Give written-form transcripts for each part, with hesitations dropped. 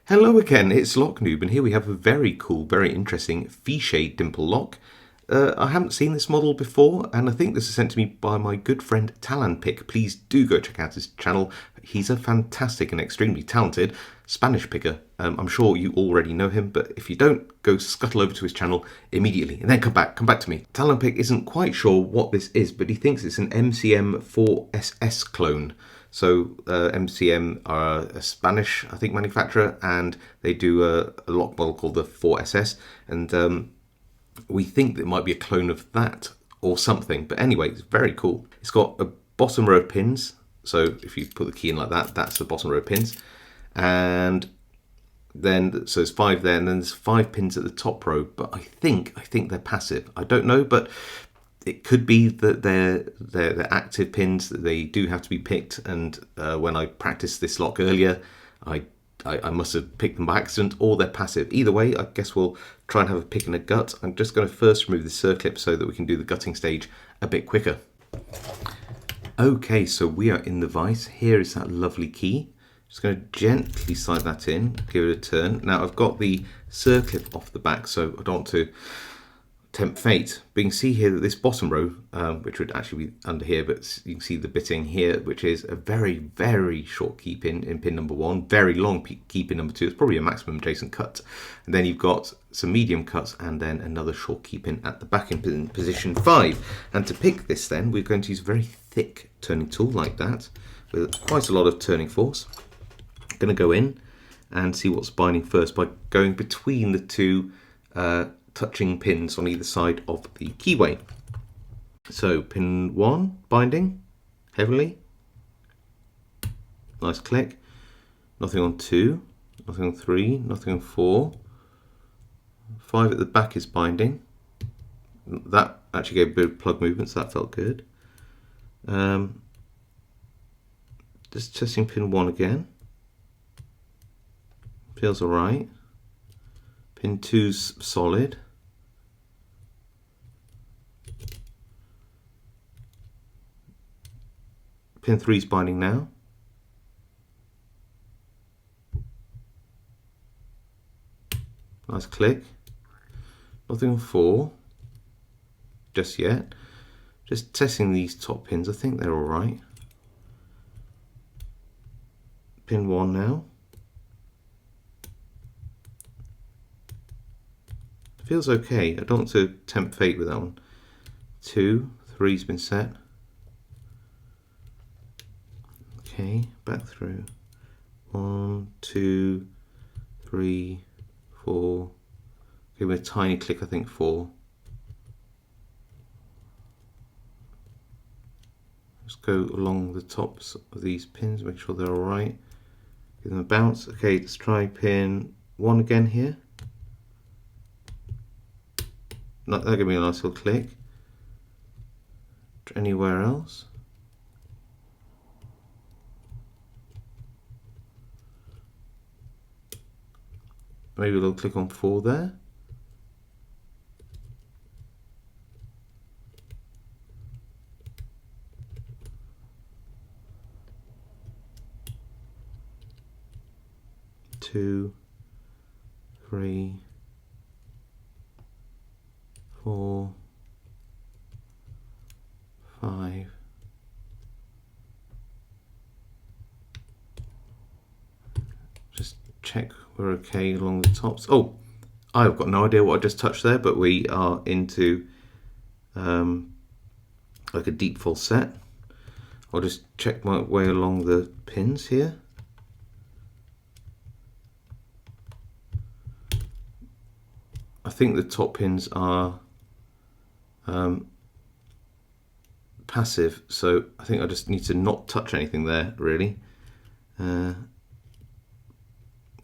Hello again, it's Lock Noob, and here we have a very cool, very interesting Fichet dimple lock. I haven't seen this model before, and I think this is sent to me by my good friend Talonpick. Please do go check out his channel. He's a fantastic and extremely talented Spanish picker. I'm sure you already know him, but if you don't, go scuttle over to his channel immediately, and then come back to me. Talonpick isn't quite sure what this is, but he thinks it's an MCM 4SS clone. So MCM are a Spanish, I think, manufacturer, and they do a lock model called the 4SS, and we think it might be a clone of that or something. But anyway, it's very cool. It's got a bottom row of pins, so if you put the key in like that, that's the bottom row of pins, and then so there's 5 there, and then there's 5 pins at the top row. But I think they're passive. I don't know, but it could be that they're active pins, that they do have to be picked, and when I practiced this lock earlier, I must have picked them by accident, or they're passive. Either way, I guess we'll try and have a pick and a gut. I'm just going to first remove the circlip so that we can do the gutting stage a bit quicker. Okay, so we are in the vise. Here is that lovely key. Just going to gently slide that in, give it a turn. Now I've got the circlip off the back, so I don't want to tempt fate. But you can see here that this bottom row, which would actually be under here, but you can see the bitting here, which is a very, very short key pin in pin number 1, very long key pin number 2. It's probably a maximum adjacent cut. And then you've got some medium cuts and then another short key pin at the back in position 5. And to pick this then, we're going to use a very thick turning tool like that, with quite a lot of turning force. I'm going to go in and see what's binding first by going between the two touching pins on either side of the keyway. So pin 1 binding heavily, nice click. Nothing on 2, nothing on 3, nothing on 4. 5 at the back is binding. That actually gave a bit of plug movement, so that felt good. Just testing pin 1 again. Feels alright. Pin 2's solid. Pin 3's binding now. Nice click. Nothing on 4 just yet. Just testing these top pins. I think they're alright. Pin 1 now. Feels okay. I don't want to tempt fate with that one. 2, 3's been set. Okay, back through. 1, 2, 3, 4. Give it a tiny click, I think 4. Just go along the tops of these pins, make sure they're alright. Give them a bounce. Okay, let's try pin 1 again here. That'll give me a nice little click. Anywhere else? Maybe a little click on 4 there. Two, 3, 4, 5. Just check we're okay along the tops. Oh, I've got no idea what I just touched there, but we are into like a deep falset. I'll just check my way along the pins here. I think the top pins are passive, so I think I just need to not touch anything there, really.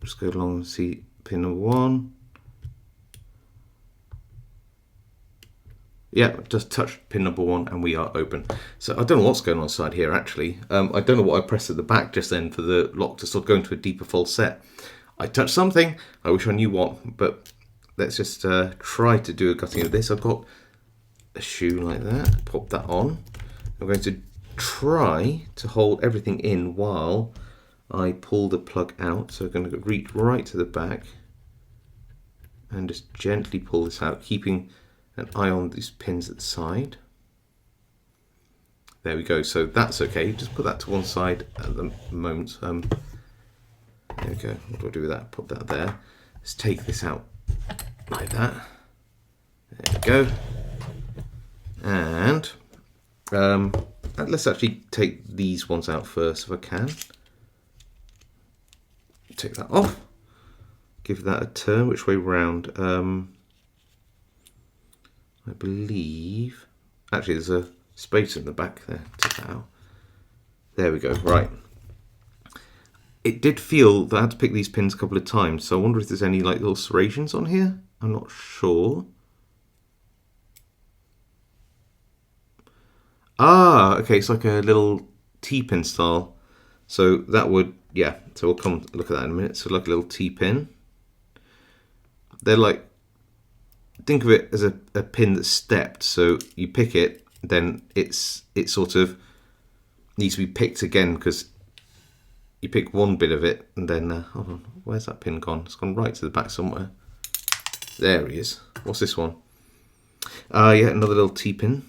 Just go along and see pin number 1. Yeah, just touch pin number 1 and we are open. So I don't know what's going on inside here actually. I don't know what I pressed at the back just then for the lock to sort of go into a deeper falset. I touched something, I wish I knew what, but let's just try to do a gutting of this. I've got a shoe like that, pop that on. I'm going to try to hold everything in while I pull the plug out. So I'm going to reach right to the back and just gently pull this out, keeping an eye on these pins at the side. There we go. So that's okay. Just put that to one side at the moment. There we go. What do I do with that? Put that there. Let's take this out like that. There we go. And let's actually take these ones out first if I can. Take that off. Give that a turn. Which way round? I believe. Actually, there's a space in the back there. Take that out. There we go. Right. It did feel that I had to pick these pins a couple of times, so I wonder if there's any like little serrations on here. I'm not sure. Ah, okay, it's like a little T-pin style. So that would, yeah, so we'll come look at that in a minute. So like a little T-pin. They're like, think of it as a pin that's stepped. So you pick it, then it sort of needs to be picked again, because you pick one bit of it and then, hold on, where's that pin gone? It's gone right to the back somewhere. There he is. What's this one? Yeah, another little T-pin.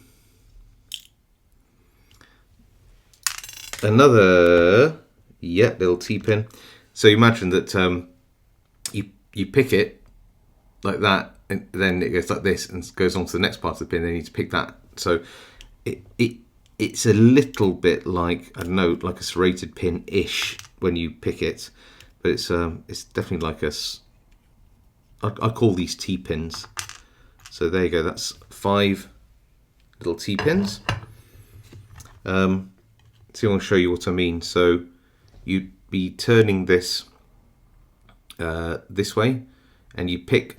Another, yeah, little T-pin. So you imagine that you pick it like that, and then it goes like this and goes on to the next part of the pin. Then you need to pick that. So it's a little bit like, I don't know, like a serrated pin-ish when you pick it, but it's definitely like I call these T-pins. So there you go. That's 5 little T-pins. So I want to show you what I mean. So you'd be turning this this way, and you pick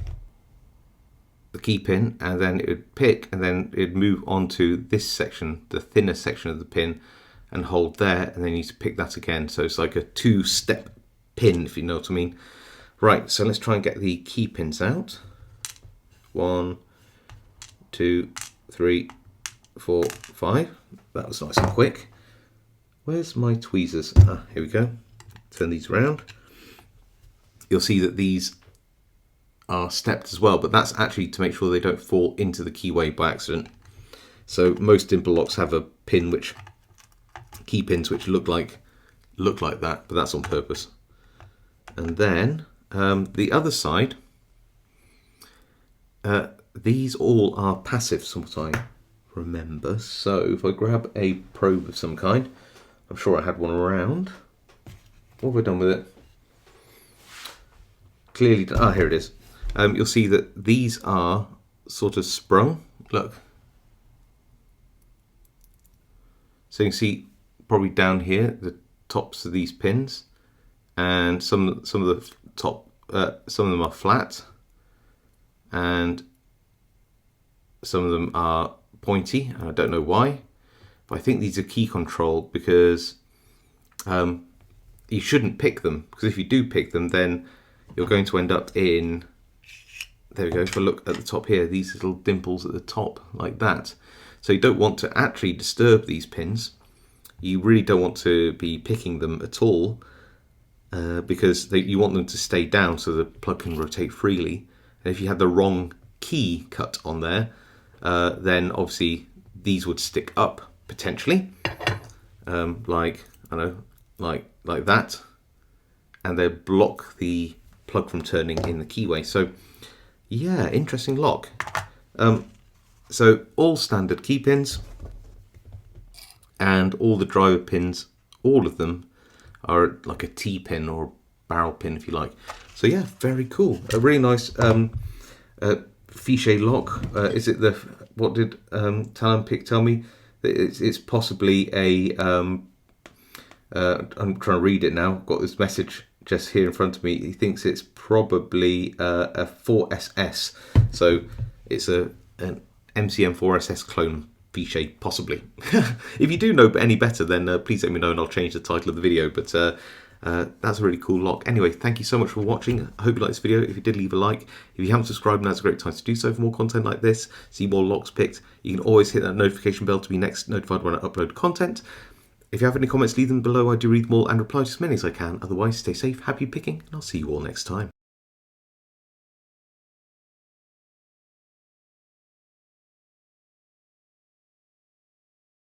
the key pin, and then it would pick, and then it'd move on to this section, the thinner section of the pin, and hold there, and then you need to pick that again. So it's like a 2-step pin, if you know what I mean. Right, so let's try and get the key pins out. 1, 2, 3, 4, 5. That was nice and quick. Where's my tweezers? Ah, here we go. Turn these around. You'll see that these are stepped as well, but that's actually to make sure they don't fall into the keyway by accident. So most dimple locks have a pin which, key pins which look like that, but that's on purpose. And then the other side, these all are passive, from what I remember. So if I grab a probe of some kind, I'm sure I had one around. What have I done with it? Clearly, here it is. You'll see that these are sort of sprung. Look. So you can see probably down here the tops of these pins, and some of the top, some of them are flat, and some of them are pointy. I don't know why. I think these are key control, because you shouldn't pick them, because if you do pick them, then you're going to end up in, there we go, if I look at the top here, these little dimples at the top like that. So you don't want to actually disturb these pins. You really don't want to be picking them at all, because you want them to stay down so the plug can rotate freely. And if you had the wrong key cut on there, then obviously these would stick up potentially, like, I don't know, like that, and they block the plug from turning in the keyway. So yeah, interesting lock. So all standard key pins, and all the driver pins, all of them are like a T-pin or barrel pin, if you like. So yeah, very cool. A really nice Fichet lock. Is it the, what did Talon Pick tell me? It's possibly a, I'm trying to read it now, I've got this message just here in front of me. He thinks it's probably a 4SS. So it's an MCM 4SS clone Fichet, possibly. If you do know any better, then please let me know and I'll change the title of the video. But that's a really cool lock. Anyway, thank you so much for watching. I hope you liked this video. If you did, leave a like. If you haven't subscribed, now's a great time to do so for more content like this. See more locks picked. You can always hit that notification bell to be next notified when I upload content. If you have any comments, leave them below. I do read them all and reply to as many as I can. Otherwise, stay safe, happy picking, and I'll see you all next time.